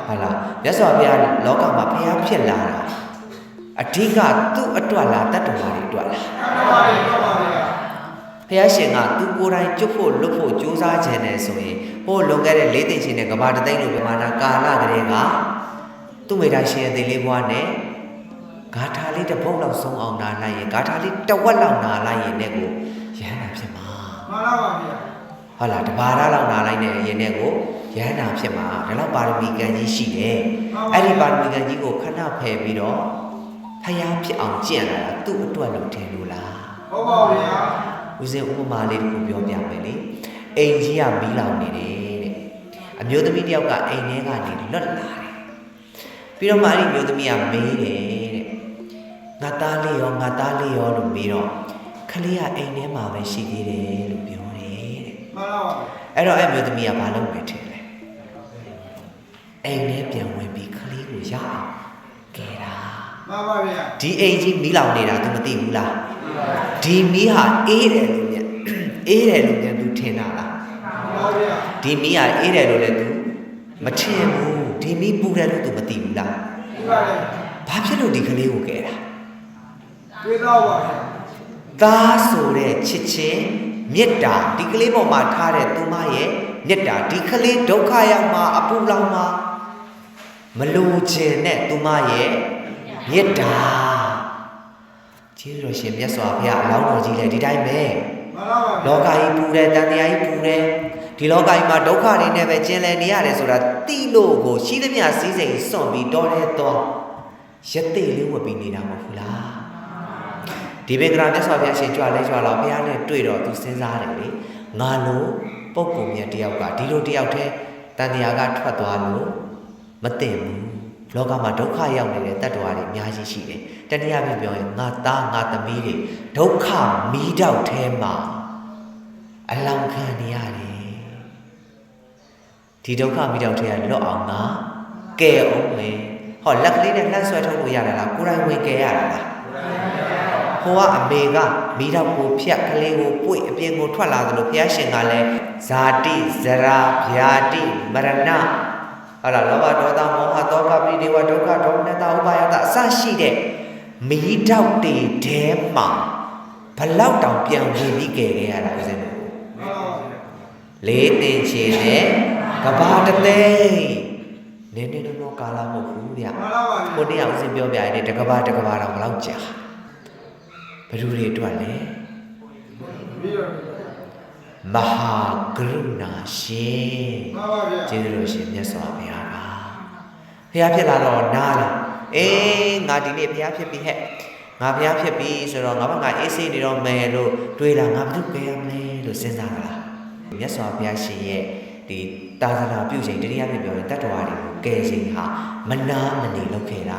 ဟာလားမြတ်စွာဘုရားလောကမှာဘုရားဖြစ်လာတာအဓိကသူ့အတွက်လားတတ္တဝါတွေအတွက်လားဘုရားရှင်ကသူကိုယ်တိုင်ကျွတ်ဖို့လွတ်ဖို့ကြိုးစားခြင်းနဲ့ဆိုရင်ဟိုလွန်ခဲ့တဲ့၄သိန်းရှင်နဲ့ကဘာတသိန်းလိုပြမာနာကာလကလေးကသူ့မိသားရှင်အသေးလေးဘွားနဲ့ဂါထာလေးတစ်ပုဒ်လောက်ဆုံးအောင်နာလိုက်ရင်ဂါထာလေးတစ်ဝက်လောက်နာလိုက်ရင်လည်းကိုရဟန္တာဖြစ်မှာမှန်ပါပါဗျာဟုတ်လားတဘာသာလောက်နာလိုက်တဲ့ရင်နဲ့ကိုရဟန္တာဖြစ်မှာဒါတော့ပါရမီကံကြီးရှိတယ်အဲ့ဒီပါရမီကံကြီးကိုခဏဖယ်ပြီးတော့ဖျားဖြစ်အောင်ကျင့်လာတာသူ့အတွက်လို့ထင်လို့လားဟုတ်ပါဗျာဦးဇင်းဥပမာလေးတစ်ခုပြောပြမယ်လေအိမ်ကြီးကမီးလောင်နေတယ်တဲ့အမျိုးသမီးတယောက်ကအိမ်ထဲကနေလွတ်လာတယ်ပြီးတော့မှအဲ့ဒီမျိုးသမီးကမေးတယ်တဲ့ငါသားလေးရောလို့မေးတော့ခလေးကအိမ်ထဲမှာပဲရှိသေးတယ်လို့ပြောတယ်တဲ့မှန်ပါပါအဲ့တော့အဲ့မျိုးသမီးကဘာလုပ်မယ်ထင်လဲအိမ်ထဲပြန်ဝင်ပြီးခလေးကိုရအောင်ကဲတာမှန်ပါဗျာဒီအိမ်ကြီးမီးလောင်နေတာ तू မသိဘူးလားဒီမီးဟာအေးတယ်လို့မြန် तू ထင်တာလားမှန်ပါဗျာဒီမီးဟာအေးတယ်လို့လည်း तू မထင်ဘူးဒီမီးပူတယ်လို့ तू မသိဘူးလားသိပါတယ်ဘာဖြစ်လို့ဒီကလေးကိုကဲတာတွေးတော့ပါဗျာသားဆိုတဲ့ချစ်ချင်းမေတ္တာဒီကလေးပေါ်မှာထားတဲ့သူမရဲ့မေတ္တာဒီကလေးဒုက္ခရောက်မှာအပူလောင်မှာမလိုချင်တဲ့သူမရဲ့မေတ္တာကျေးဇူးတော်ရှင်မြတ်စွာဘုရားအလောင်းတော်ကြီးလည်းဒီတိုင်းပဲလောကကြီးပူတယ်တန်တရားကြီးပူတယ်ဒီလောကကြီးမှာဒုက္ခတွေနဲ့ပဲကျင်လည်နေရတယ်ဆိုတာသိလို့ကိုရှိသမျှစည်းစိမ်စွန့်ပြီးတော်တဲ့တော့ရသေးလေးဝတ်ပြီးနေတာမဟုတ်ဘူးလားဒီဘေကရာမြတ်စွာဘုရားရှင်ကြွလဲကြွလာဘုရားနဲ့တွေ့တော့သူစဉ်းစားတယ်လေငါလိုပုံပုံမြတ်တယောက်ကဒီလိုတယောက်တည်းတန်တရားကထွက်သွားလို့မသိဘူးလောကမှာဒုက္ခရောက်နေတဲ့တတ္တဝါတွေအများကြီးရှိတယ်တနည်းအားဖြင့်ပြောရင်ငါသားငါသမီးတွေဒုက္ခမီးတောက်ထဲမှာအလောင်းခံနေရတယ်ဒီဒုက္ခမီးတောက်ထဲကလွတ်အောင်ငါကဲအောင်လေဟောလက်ကလေးနဲ့လှမ်းဆွဲထုတ်လို့ရတာလားကိုယ်တိုင်ဝင်ကဲရတာလားဟိုကအမေကမီးတောက်ကိုဖြတ်ကလေးကိုပွေအပြင်ကိုထွက်လာသလိုဘုရားရှင်ကလည်းဇာတိဇရာဗျာတိမရဏဟာလားလောဘဒေါသမောဟတောကပိဒေဝဒုက္ခဒေါမနတဥပါယတအစရှိတဲ့မီးတောက်တွေထဲမှာဘလောက်တောင်ပြန်ဝင်ပြီးကြရတာဦးဇင်းတို့လေးတင်ချင်တဲ့ကဘာတသိန်းနင်းနေတော့ကာလမဟုတ်ဘူးဗျကိုတရားဦးဇင်းပြောပြရတယ်တကဘာတော့ဘလောက်ကြာဘယ်သူတွေအတွက်လဲမဟာကရုဏာရှင်ကျေးဇူးတော်ရှင်မြတ်စွာဘုရားပါဘုရားဖြစ်လာတော့နားလားအေးငါဒီနေ့ဘုရားဖြစ်ပြီဟဲ့ငါဘုရားဖြစ်ပြီဆိုတော့ငါအေးစိတ်နေတော့မယ်လို့တွေးလာငါဘာလို့ပဲရမလဲလို့စဉ်းစားလာမြတ်စွာဘုရားရှင်ရဲ့ဒီသာသနာပြုချိန်တရားပြပြောရင်တတ္တဝါတွေကိုကယ်ချိန်ဟာမနာမနေလုပ်ခဲ့တာ